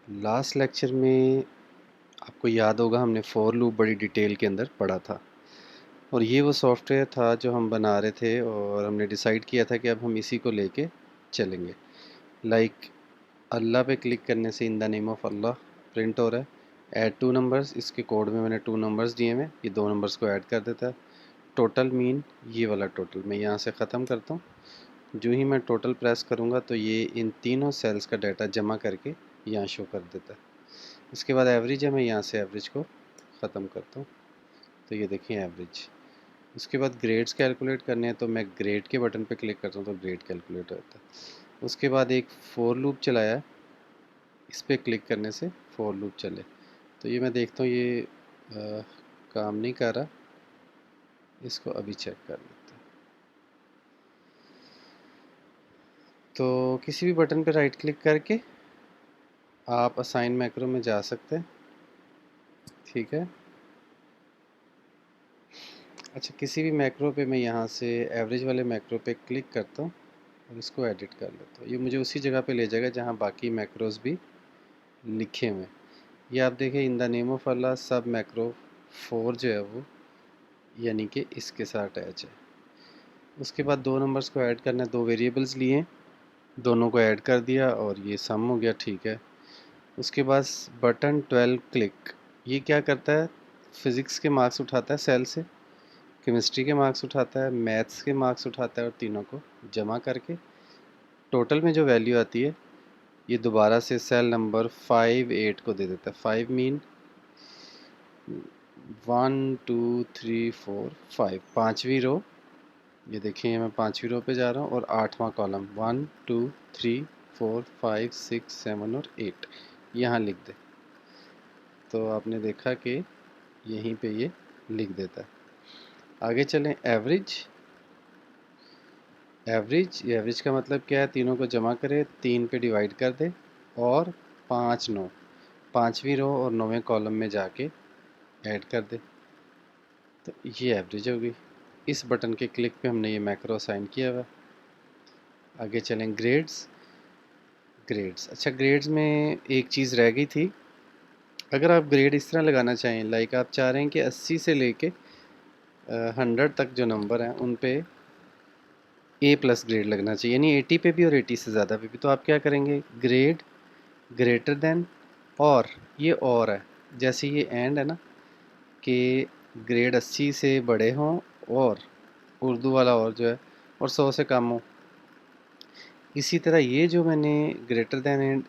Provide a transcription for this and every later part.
Last lecture में आपको याद होगा हमने फॉर लूप बड़ी डिटेल के अंदर पढ़ा था और ये वो सॉफ्टवेयर था जो हम बना रहे थे और हमने डिसाइड किया था कि अब हम इसी को लेके चलेंगे। लाइक अल्लाह पे क्लिक करने से in the name of Allah print हो रहा है। ऐड टू नंबर्स, इसके कोड में मैंने 2 नंबर्स दिए हुए, ये 2 नंबर्स को ऐड कर देता है। टोटल मीन, ये वाला टोटल मैं यहाँ से ख़त्म करता हूँ। जो ही मैं टोटल प्रेस करूँगा तो ये इन तीनों सेल्स का डाटा जमा करके यहाँ शो कर देता है। इसके बाद एवरेज है, मैं यहाँ से एवरेज को ख़त्म करता हूँ तो ये देखिए एवरेज। उसके बाद ग्रेड्स कैलकुलेट करने हैं तो मैं ग्रेड के बटन पे क्लिक करता हूँ तो ग्रेड कैलकुलेट होता है। उसके बाद एक फॉर लूप चलाया है, इस पर क्लिक करने से फॉर लूप चले तो ये मैं देखता हूँ ये काम नहीं कर रहा, इसको अभी चेक कर लेते हैं। तो किसी भी बटन पे राइट क्लिक करके आप असाइन मैक्रो में जा सकते हैं, ठीक है। अच्छा, किसी भी मैक्रो पे मैं यहाँ से एवरेज वाले मैक्रो पे क्लिक करता हूँ और इसको एडिट कर लेता हूँ। ये मुझे उसी जगह पे ले जाएगा जहाँ बाकी मैक्रोज भी लिखे हुए हैं। ये आप देखें इन द नेम ऑफ अल्लाह सब मैक्रो 4 जो है वो यानी कि इसके साथ अटैच है। उसके बाद 2 नंबर्स को ऐड करना है, 2 वेरिएबल्स लिए, दोनों को ऐड कर दिया और ये सम हो गया, ठीक है। उसके बाद बटन 12 क्लिक, ये क्या करता है, फिज़िक्स के मार्क्स उठाता है सेल से, केमिस्ट्री के मार्क्स उठाता है, मैथ्स के मार्क्स उठाता है और तीनों को जमा करके टोटल में जो वैल्यू आती है ये दोबारा से सेल नंबर 58 को दे देता है। 5 मीन 1 2 3 4 5, पाँचवीं रो। ये देखिए मैं पाँचवीं रो पे जा रहा हूँ और 8वां कॉलम 1 2 3 4 5 6 7 और 8 यहाँ लिख दे तो आपने देखा कि यहीं पे ये लिख देता है। आगे चलें, एवरेज। एवरेज का मतलब क्या है, तीनों को जमा करे, 3 पे डिवाइड कर दे और 5 9 पाँचवीं रो और 9वें कॉलम में जाके ऐड कर दे तो ये एवरेज होगी। इस बटन के क्लिक पे हमने ये मैक्रो असाइन किया हुआ। आगे चलें, ग्रेड्स। अच्छा, ग्रेड्स में एक चीज़ रह गई थी। अगर आप ग्रेड इस तरह लगाना चाहें, लाइक आप चाह रहे हैं कि 80 से लेके 100 तक जो नंबर हैं उन पे ए प्लस ग्रेड लगना चाहिए, यानी 80 पे भी और 80 से ज़्यादा पे भी, तो आप क्या करेंगे, ग्रेड ग्रेटर देन और ये और है, जैसे ये एंड है ना कि ग्रेड 80 से बड़े हों और उर्दू वाला और जो है और 100 से कम हो। इसी तरह ये जो मैंने ग्रेटर देन एंड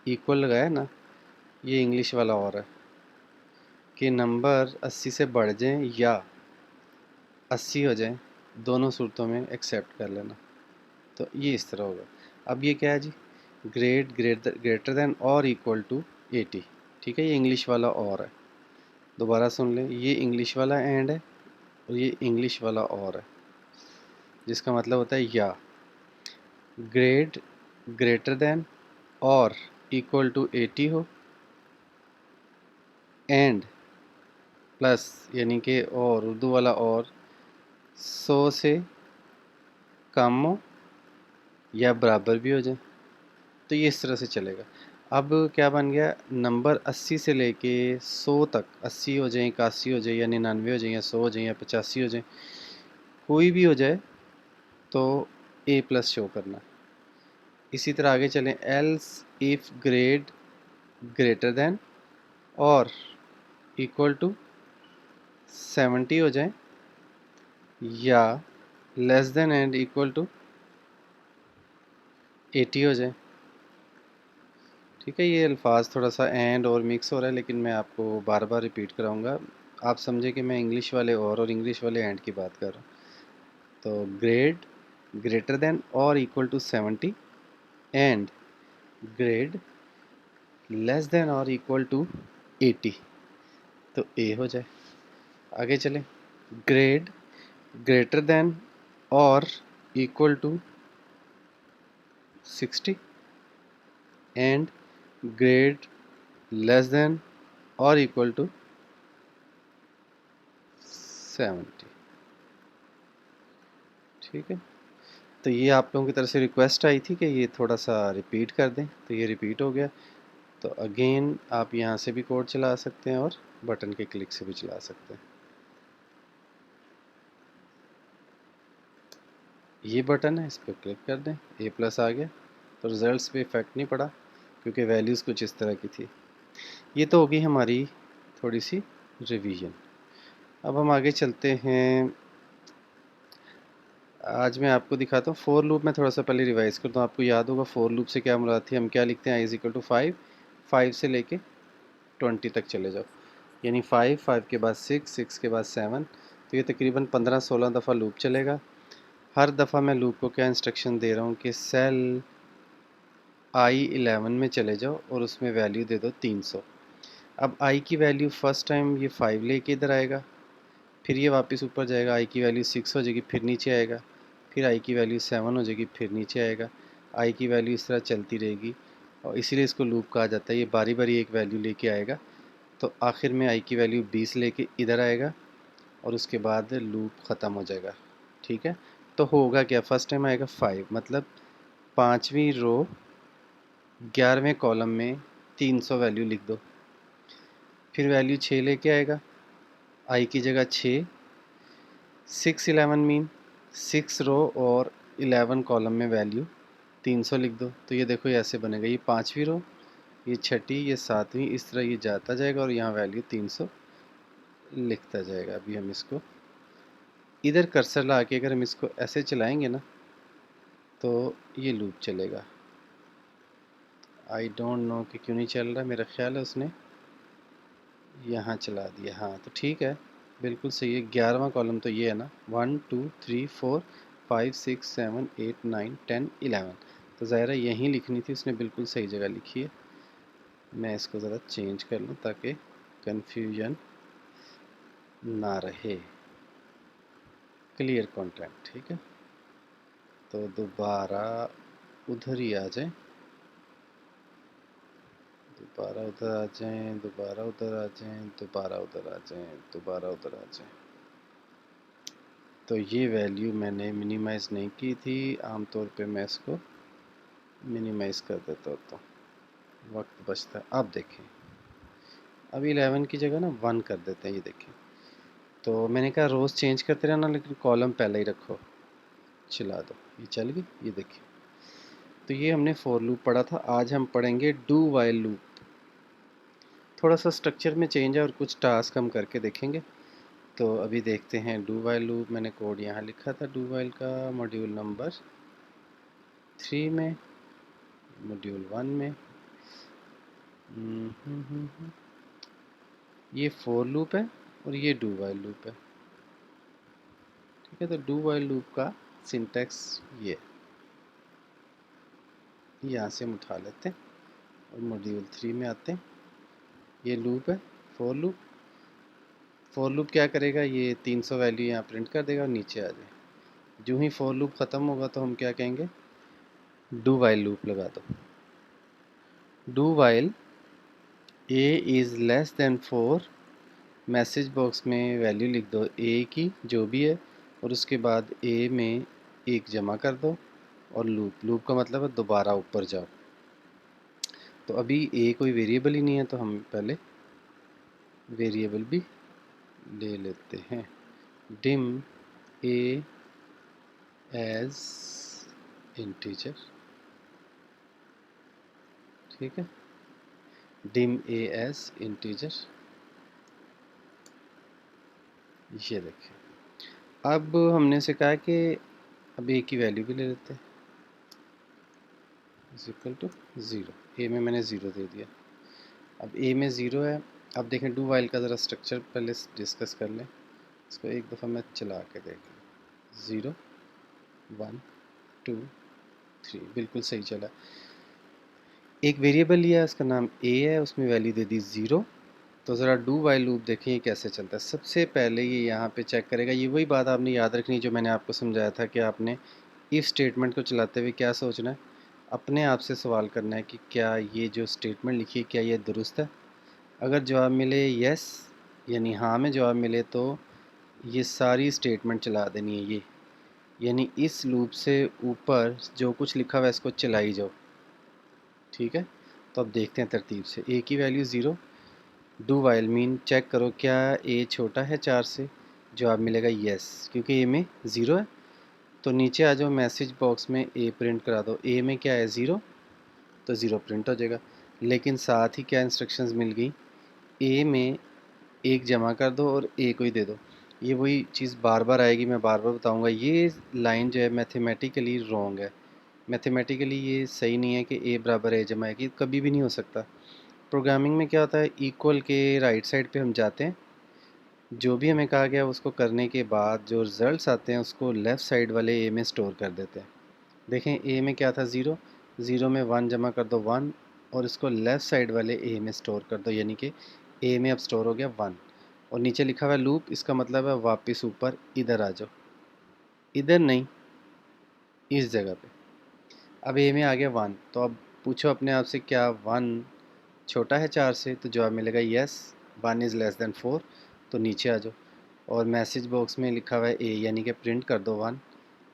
इक्वल लगाया ना, ये इंग्लिश वाला और है कि नंबर 80 से बढ़ जाएं या 80 हो जाएं, दोनों सूरतों में एक्सेप्ट कर लेना। तो ये इस तरह होगा। अब ये क्या है जी, ग्रेटर देन और इक्वल टू 80, ठीक है। ये इंग्लिश वाला और है, दोबारा सुन लें, ये इंग्लिश वाला एंड है और ये इंग्लिश वाला और है, जिसका मतलब होता है या ग्रेड ग्रेटर देन और इक्वल टू 80 हो एंड प्लस यानी कि और उर्दू वाला और 100 से कम हो या बराबर भी हो जाए, तो ये इस तरह से चलेगा। अब क्या बन गया, नंबर 80 से लेके 100 तक, 80 हो जाए, 81 हो जाए या 99 हो जाए या 100 हो जाए या 85 हो जाए, कोई भी हो जाए तो ए प्लस शो करना। इसी तरह आगे चलें, else if grade greater than और इक्वल टू 70 हो जाए या less than and equal to 80 हो जाए, ठीक है। ये अल्फाज थोड़ा सा एंड और मिक्स हो रहा है लेकिन मैं आपको बार बार रिपीट कराऊंगा, आप समझे कि मैं इंग्लिश वाले और इंग्लिश वाले एंड की बात कर रहा हूँ। तो ग्रेड ग्रेटर देन और equal to 70 and grade less than और इक्वल टू 80 तो ए हो जाए। आगे चलें, ग्रेड ग्रेटर देन और equal to 60 and grade less than और इक्वल टू 70, ठीक है। तो ये आप लोगों की तरफ से रिक्वेस्ट आई थी कि ये थोड़ा सा रिपीट कर दें, तो ये रिपीट हो गया। तो अगेन आप यहाँ से भी कोड चला सकते हैं और बटन के क्लिक से भी चला सकते हैं। ये बटन है, इस पर क्लिक कर दें, A+ आ गया। तो रिज़ल्ट्स पे इफ़ेक्ट नहीं पड़ा क्योंकि वैल्यूज़ कुछ इस तरह की थी। ये तो होगी हमारी थोड़ी सी रिवीजन। अब हम आगे चलते हैं। आज मैं आपको दिखाता हूँ फोर लूप में। थोड़ा सा पहले रिवाइज करता हूँ। आपको याद होगा फोर लूप से क्या मुराद थी। हम क्या लिखते हैं, i = 5 से लेके 20 तक चले जाओ, यानी 5 के बाद 6 के बाद 7। तो ये तकरीबन 15-16 दफ़ा लूप चलेगा। हर दफ़ा मैं लूप को क्या इंस्ट्रक्शन दे रहा हूँ कि सेल I11 में चले जाओ और उसमें वैल्यू दे दो 300। अब i की वैल्यू फर्स्ट टाइम ये 5 लेके इधर आएगा, फिर ये वापस ऊपर जाएगा, i की वैल्यू 6 हो जाएगी, फिर नीचे आएगा, फिर i की वैल्यू 7 हो जाएगी, फिर नीचे आएगा। i की वैल्यू इस तरह चलती रहेगी और इसीलिए इसको लूप कहा जाता है। ये बारी बारी एक वैल्यू लेके आएगा, तो आखिर में i की वैल्यू 20 लेके इधर आएगा और उसके बाद लूप ख़त्म हो जाएगा। ठीक है, तो होगा क्या, फर्स्ट टाइम आएगा 5, मतलब 5वीं रो 11वें कॉलम में 300 वैल्यू लिख दो। फिर वैल्यू 6 लेके आएगा, i की जगह 6, 6 11 मीन 6 रो और 11 कॉलम में वैल्यू 300 लिख दो। तो ये देखो ये ऐसे बनेगा, ये 5वीं रो, ये छठी, ये 7वीं, इस तरह ये जाता जाएगा और यहाँ वैल्यू 300 लिखता जाएगा। अभी हम इसको इधर कर्सर ला के अगर हम इसको ऐसे चलाएंगे ना तो ये लूप चलेगा। आई डोंट नो कि क्यों नहीं चल रहा, मेरा ख्याल है उसने यहाँ चला दिया। हाँ तो ठीक है, बिल्कुल सही है। 11वां कॉलम तो ये है ना, 1 2 3 4 5 6 7 8 9 10 11। तो ज़ाहिर है यहीं लिखनी थी, उसने बिल्कुल सही जगह लिखी है। मैं इसको ज़रा चेंज कर लूँ ताकि कन्फ्यूजन ना रहे। क्लियर कंटेंट, ठीक है। तो दोबारा उधर ही आ जाएं, दोबारा उधर आ जाएं, दोबारा उधर आ जाएं, दोबारा उधर आ जाएं, दोबारा उधर आ जाएं। तो ये वैल्यू मैंने मिनिमाइज़ नहीं की थी, आमतौर पे मैं इसको मिनिमाइज़ कर देता होता हूँ, वक्त बचता है। अब देखें, अब 11 की जगह ना 1 कर देते हैं। ये देखें, तो मैंने कहा रोज़ चेंज करते रहना लेकिन कॉलम पहले ही रखो। चला दो, ये चल गई। ये देखिए, तो ये हमने फॉर लूप पढ़ा था। आज हम पढ़ेंगे डू वाइल लूप। थोड़ा सा स्ट्रक्चर में चेंज है और कुछ टास्क हम करके देखेंगे। तो अभी देखते हैं डू वाइल लूप। मैंने कोड यहाँ लिखा था डू वाइल का, मॉड्यूल नंबर 3 में, मॉड्यूल 1 में। ये फॉर लूप है और ये डू वाइल लूप है। ठीक है, तो डू वाइल लूप का सिंटैक्स ये, यहाँ से हम उठा लेते हैं और मॉड्यूल 3 में आते हैं। ये लूप है फॉर लूप। फॉर लूप क्या करेगा, ये 300 वैल्यू यहाँ प्रिंट कर देगा और नीचे आ जाए। जो ही फॉर लूप ख़त्म होगा तो हम क्या कहेंगे, डू वाइल लूप लगा दो। Do while a is less than 4, message box में वैल्यू लिख दो a की जो भी है और उसके बाद a में 1 जमा कर दो और लूप का मतलब है दोबारा ऊपर जाओ। तो अभी a कोई वेरिएबल ही नहीं है तो हम पहले वेरिएबल भी ले लेते हैं। डिम a एज इंटीजर, ठीक है, डिम a एज इंटीजर। ये देखें, अब हमने से कहा कि अब a की वैल्यू भी ले लेते हैं, इज इक्वल टू 0। a में मैंने 0 दे दिया। अब a में 0 है। अब देखें डू वाइल का ज़रा स्ट्रक्चर पहले डिस्कस कर लें। इसको एक दफ़ा मैं चला के देख लूँ। 0 1 2 3 बिल्कुल सही चला। एक वेरिएबल लिया, उसका नाम a है, उसमें वैल्यू दे दी 0। तो ज़रा डू वाइल लूप देखें ये कैसे चलता है। सबसे पहले ये यहाँ पे चेक करेगा। ये वही बात आपने याद रखनी जो मैंने आपको समझाया था कि आपने इफ़ स्टेटमेंट को चलाते हुए क्या सोचना है, अपने आप से सवाल करना है कि क्या ये जो स्टेटमेंट लिखी है क्या ये दुरुस्त है। अगर जवाब मिले यस, यानी हाँ में जवाब मिले, तो ये सारी स्टेटमेंट चला देनी है ये, यानी इस लूप से ऊपर जो कुछ लिखा हुआ है इसको चलाई जाओ। ठीक है, तो अब देखते हैं तरतीब से। ए की value 0, do while mean check करो क्या ए छोटा है 4 से, जवाब मिलेगा येस, क्योंकि ए में 0 है। तो नीचे आ जाओ, मैसेज बॉक्स में ए प्रिंट करा दो। ए में क्या है 0, तो 0 प्रिंट हो जाएगा। लेकिन साथ ही क्या इंस्ट्रक्शंस मिल गई, ए में 1 जमा कर दो और ए को ही दे दो। ये वही चीज़ बार बार आएगी, मैं बार बार बताऊंगा। ये लाइन जो है मैथमेटिकली रॉन्ग है। मैथमेटिकली ये सही नहीं है कि ए बराबर ए जमा है, कि कभी भी नहीं हो सकता। प्रोग्रामिंग में क्या होता है, इक्वल के राइट साइड पे हम जाते हैं, जो भी हमें कहा गया उसको करने के बाद जो रिज़ल्ट्स आते हैं उसको लेफ़्ट साइड वाले ए में स्टोर कर देते हैं। देखें ए में क्या था 0, 0 में 1 जमा कर दो 1, और इसको लेफ़्ट साइड वाले ए में स्टोर कर दो, यानी कि ए में अब स्टोर हो गया 1। और नीचे लिखा हुआ है लूप, इसका मतलब है वापस ऊपर इधर आ जाओ, इधर नहीं, इस जगह पे। अब ए में आ गया 1, तो अब पूछो अपने आप से क्या 1 छोटा है 4 से, तो जवाब मिलेगा येस, 1 इज़ लेस देन 4। तो नीचे आ जाओ, और मैसेज बॉक्स में लिखा हुआ है ए, यानी कि प्रिंट कर दो 1,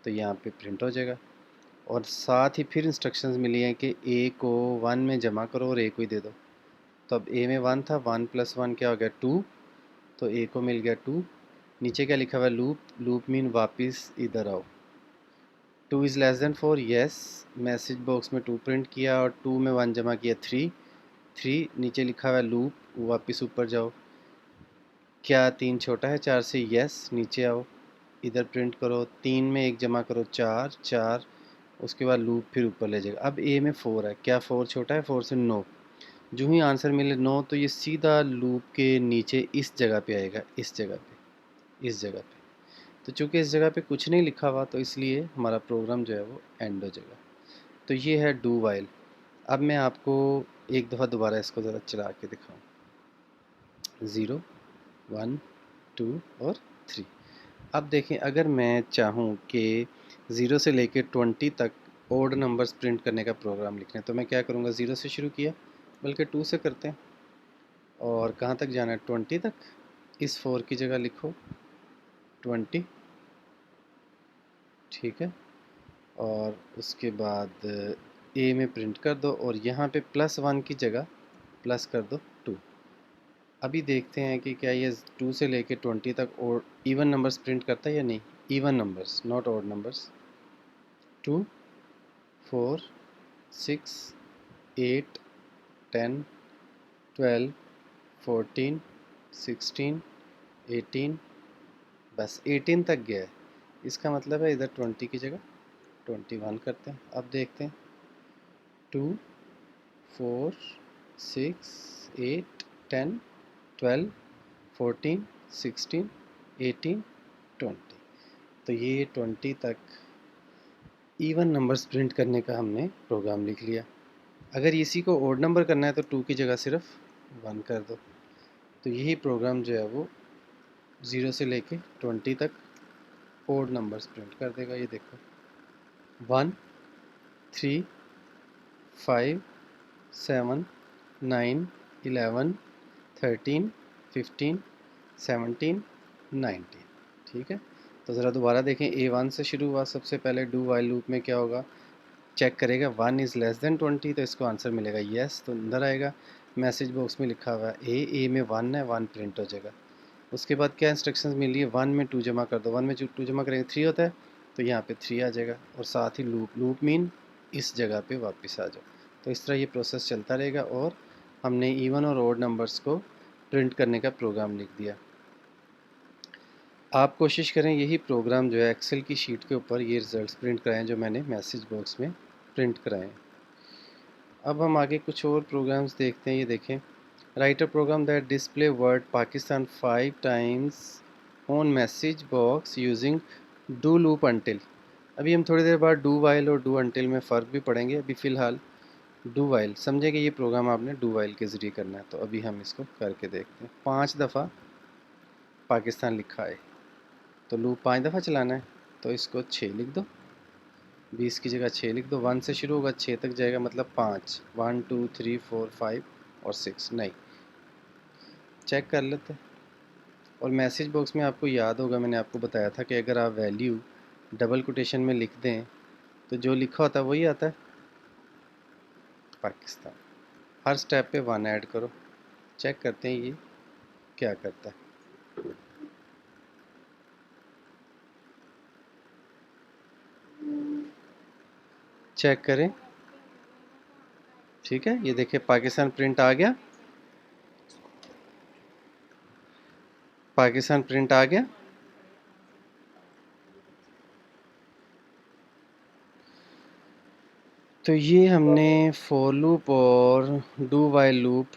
तो यहाँ पे प्रिंट हो जाएगा। और साथ ही फिर इंस्ट्रक्शंस मिली हैं कि ए को 1 में जमा करो और ए को ही दे दो। तो अब ए में 1 था, 1 + 1 क्या हो गया 2, तो ए को मिल गया 2। नीचे क्या लिखा हुआ है लूप, लूप मीन वापस इधर आओ। 2 is less than 4, yes, message box में 2 प्रिंट किया और 2 में 1 जमा किया 3, 3 नीचे लिखा हुआ है लूप, वापस ऊपर जाओ। क्या 3 छोटा है 4 से, येस, नीचे आओ, इधर प्रिंट करो, 3 में 1 जमा करो 4, 4, उसके बाद लूप फिर ऊपर ले जाएगा। अब ए में 4 है, क्या 4 छोटा है 4 से, नो। जो ही आंसर मिले नो, तो ये सीधा लूप के नीचे इस जगह पे आएगा, इस जगह पे, इस जगह पे। तो चूंकि इस जगह पे कुछ नहीं लिखा हुआ, तो इसलिए हमारा प्रोग्राम जो है वो एंड हो जाएगा। तो ये है डू वाइल। अब मैं आपको एक दफ़ा दोबारा इसको ज़रा चला के दिखाऊँ। 0, 1, 2 और 3। अब देखें, अगर मैं चाहूँ कि 0 से लेकर 20 तक ओड नंबर्स प्रिंट करने का प्रोग्राम लिखना है, तो मैं क्या करूँगा, 0 से शुरू किया, बल्कि 2 से करते हैं, और कहाँ तक जाना है 20 तक। इस 4 की जगह लिखो 20, ठीक है। और उसके बाद ए में प्रिंट कर दो, और यहाँ पे +1 की जगह प्लस कर दो 2। अभी देखते हैं कि क्या ये 2 से लेके 20 तक और इवन नंबर्स प्रिंट करता है या नहीं। Even numbers, not odd numbers. 2, 4, 6, 8, 10, 12, 14, 16, 18, बस 18 तक गया है। इसका मतलब है इधर 20 की जगह 21 करते हैं। अब देखते हैं 2, 4, 6, 8, 10, 12, 14, 16, 18, 20। तो ये 20 तक इवन नंबर्स प्रिंट करने का हमने प्रोग्राम लिख लिया। अगर इसी को ओड नंबर करना है तो 2 की जगह सिर्फ 1 कर दो। तो यही प्रोग्राम जो है वो 0 से लेके 20 तक ओड नंबर्स प्रिंट कर देगा। ये देखो 1, 3, 5, 7, 9, 11, 13, 15, 17, 19। ठीक है, तो ज़रा दोबारा देखें। A1 से शुरू हुआ, सबसे पहले डू वाइल लूप में क्या होगा, चेक करेगा 1 इज़ लेस देन 20, तो इसको आंसर मिलेगा येस, तो अंदर आएगा। मैसेज बॉक्स में लिखा हुआ है ए में 1 है, 1 प्रिंट हो जाएगा। उसके बाद क्या इंस्ट्रक्शंस मिली है, 1 में 2 जमा कर दो, 1 में 2 जमा करेंगे 3 होता है, तो यहाँ पे 3 आ जाएगा। और साथ ही लूप, लूप मीन इस जगह पे वापस आ जाओ। तो इस तरह ये प्रोसेस चलता रहेगा, और हमने इवन और ऑड नंबर्स को प्रिंट करने का प्रोग्राम लिख दिया। आप कोशिश करें यही प्रोग्राम जो है एक्सेल की शीट के ऊपर ये रिज़ल्ट्स प्रिंट कराएं जो मैंने मैसेज बॉक्स में प्रिंट कराएं। अब हम आगे कुछ और प्रोग्राम्स देखते हैं। ये देखें, write a program that display word Pakistan 5 times on message box using do loop until. अभी हम थोड़ी देर बाद डू वाइल और डू अंटिल में फ़र्क भी पढ़ेंगे। अभी फ़िलहाल डू वाइल समझें कि ये प्रोग्राम आपने डू वाइल के ज़रिए करना है। तो अभी हम इसको करके देखते हैं। 5 दफ़ा पाकिस्तान लिखा है, तो लूप 5 दफ़ा चलाना है, तो इसको 6 लिख दो, 20 की जगह 6 लिख दो। 1 से शुरू होगा 6 तक जाएगा, मतलब 5, 1, 2, 3, 4, 5 और 6 नहीं। चेक कर लेते हैं। और मैसेज बॉक्स में आपको याद होगा मैंने आपको बताया था कि अगर आप वैल्यू डबल कोटेशन में लिख दें तो जो लिखा होता है वही आता है, पाकिस्तान। हर स्टेप पे 1 ऐड करो। चेक करते हैं ये क्या करता है। चेक करें, ठीक है। ये देखिए पाकिस्तान प्रिंट आ गया, पाकिस्तान प्रिंट आ गया। तो ये हमने फॉर लूप और डू वाइल लूप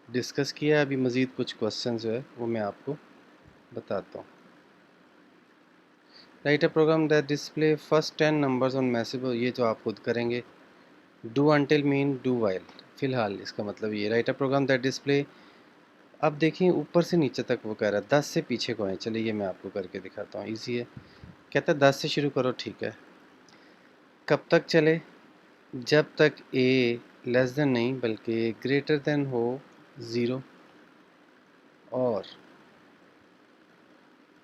डिस्कस किया। अभी मज़ीद कुछ क्वेश्चन जो है वो मैं आपको बताता हूँ। Write a program that display first 10 numbers on message, ये जो आप खुद करेंगे। Do until mean do while, फ़िलहाल इसका मतलब ये। Write a program that display, अब देखिए ऊपर से नीचे तक वो कह रहा है 10 से पीछे को है। चलिए ये मैं आपको करके दिखाता हूँ, ईजी है। कहता है 10 से शुरू करो, ठीक है। कब तक चले? जब तक ए लेस देन नहीं बल्कि ग्रेटर देन हो 0, और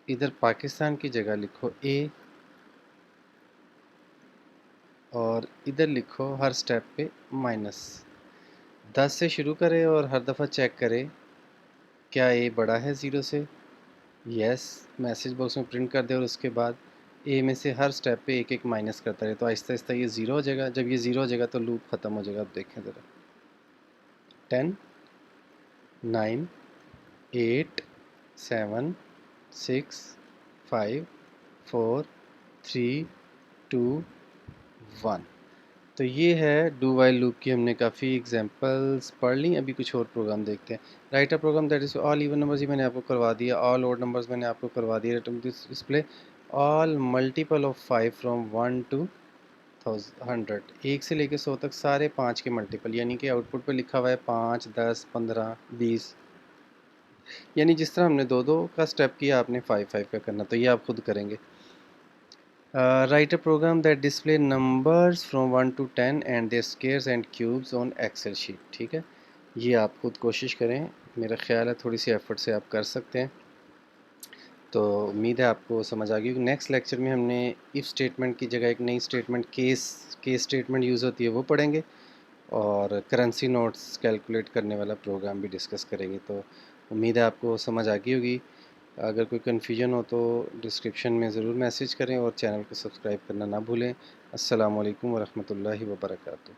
इधर पाकिस्तान की जगह लिखो ए, और इधर लिखो हर स्टेप पे माइनस। 10 से शुरू करें और हर दफ़ा चेक करें क्या ए बड़ा है 0 से। यस, मैसेज बॉक्स में प्रिंट कर दे और उसके बाद ए में से हर स्टेप पे एक एक माइनस करता रहे, तो आहिस्ता आहिस्ता ये ज़ीरो हो जाएगा। जब ये ज़ीरो हो जाएगा तो लूप ख़त्म हो जाएगा। अब देखें ज़रा, 10 9 8 7 6 5 4 3 2 1। तो ये है डू वाइल लूप की हमने काफ़ी एग्जांपल्स पढ़ ली। अभी कुछ और प्रोग्राम देखते हैं। Write a program that is all even numbers, ये मैंने आपको करवा दिया। ऑल ओड नंबर्स मैंने आपको करवा दिया। Return this display all multiple of 5 from 1 to 100, 1 से लेके 100 तक सारे 5 के मल्टीपल, यानी कि आउटपुट पे लिखा हुआ है 5 10 15 20, यानी जिस तरह हमने दो दो का स्टेप किया आपने 5 5 का करना। तो ये आप खुद करेंगे। Write a program that display numbers from 1 to 10 and their squares and cubes on Excel sheet, ठीक है। ये आप खुद कोशिश करें, मेरा ख्याल है थोड़ी सी एफर्ट से आप कर सकते हैं। तो उम्मीद है आपको समझ आ गई। नेक्स्ट लेक्चर में हमने इफ़ स्टेटमेंट की जगह एक नई स्टेटमेंट केस स्टेटमेंट यूज़ होती है वो पढ़ेंगे, और करेंसी नोट्स कैलकुलेट करने वाला प्रोग्राम भी डिस्कस करेंगे। तो उम्मीद है आपको समझ आ गई होगी। अगर कोई कन्फ्यूजन हो तो डिस्क्रिप्शन में ज़रूर मैसेज करें और चैनल को सब्सक्राइब करना ना भूलें। अस्सलाम वालेकुम वरहमतुल्लाहि वबरकातुहू।